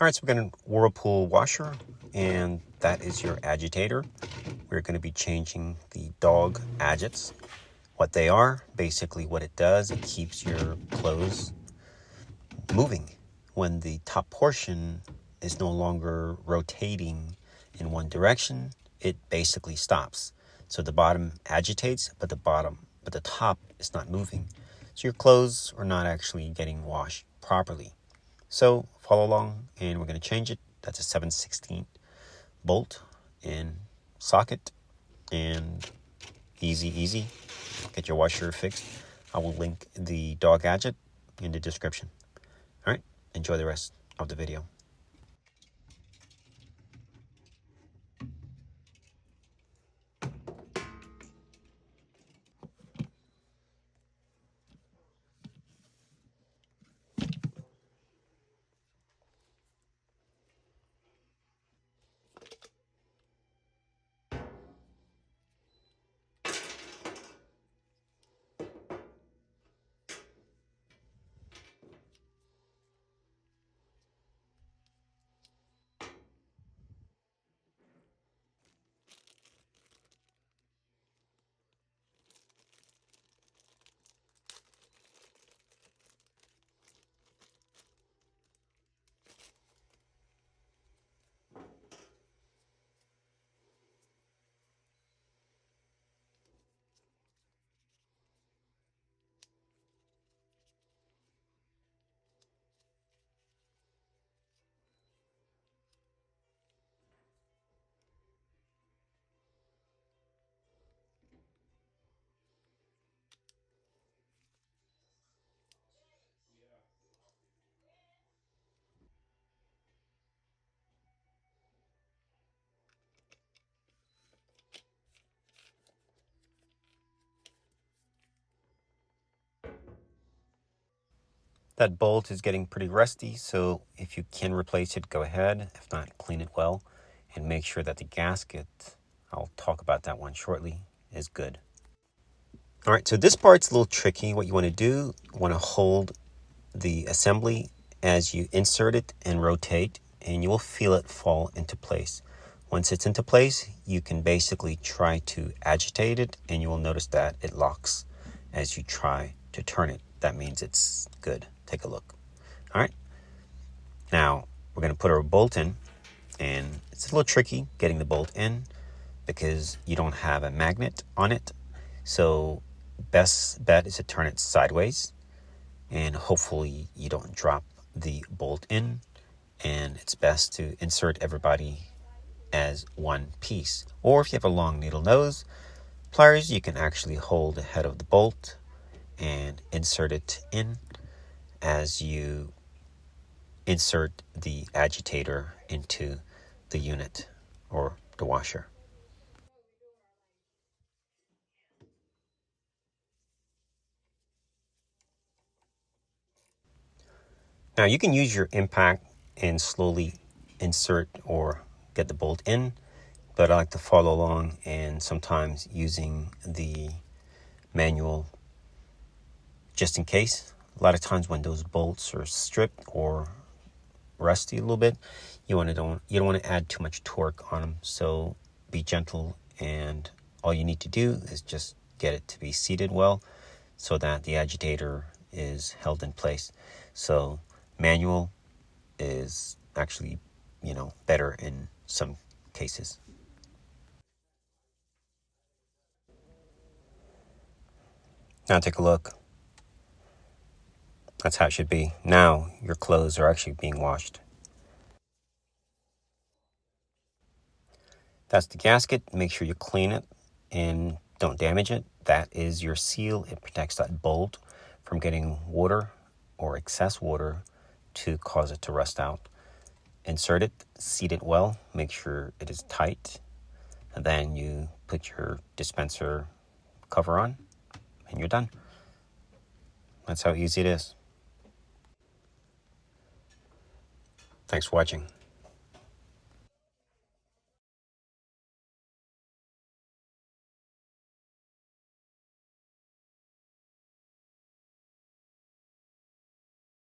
All right, so we're going to Whirlpool washer, and that is your agitator. We're going to be changing the dog agits. What they are, basically what it does, it keeps your clothes moving. When the top portion is no longer rotating in one direction, it basically stops. So the bottom agitates, but the top is not moving. So your clothes are not actually getting washed properly. So follow along, and we're going to change it. That's a 7/16 bolt in socket, and easy. Get your washer fixed. I will link the dog agit in the description. All right, enjoy the rest of the video. That bolt is getting pretty rusty, so if you can replace it, go ahead. If not, clean it well and make sure that the gasket, I'll talk about that one shortly, is good. All right, so this part's a little tricky. What you want to do, you want to hold the assembly as you insert it and rotate, and you will feel it fall into place. Once it's into place, you can basically try to agitate it, and you will notice that it locks as you try to turn it. That means it's good. Take a look. All right. Now, we're going to put our bolt in, and it's a little tricky getting the bolt in because you don't have a magnet on it. So, best bet is to turn it sideways, and hopefully you don't drop the bolt in. And it's best to insert everybody as one piece. Or if you have a long needle nose, pliers, you can actually hold the head of the bolt and insert it in as you insert the agitator into the unit or the washer. Now you can use your impact and slowly insert or get the bolt in, but I like to follow along and sometimes using the manual just in case. A lot of times when those bolts are stripped or rusty a little bit, you don't want to add too much torque on them. So be gentle, and all you need to do is just get it to be seated well so that the agitator is held in place. So manual is actually, better in some cases. Now take a look. That's how it should be. Now your clothes are actually being washed. That's the gasket. Make sure you clean it and don't damage it. That is your seal. It protects that bolt from getting water or excess water to cause it to rust out. Insert it, seat it well, make sure it is tight, and then you put your dispenser cover on and you're done. That's how easy it is. Thanks for watching.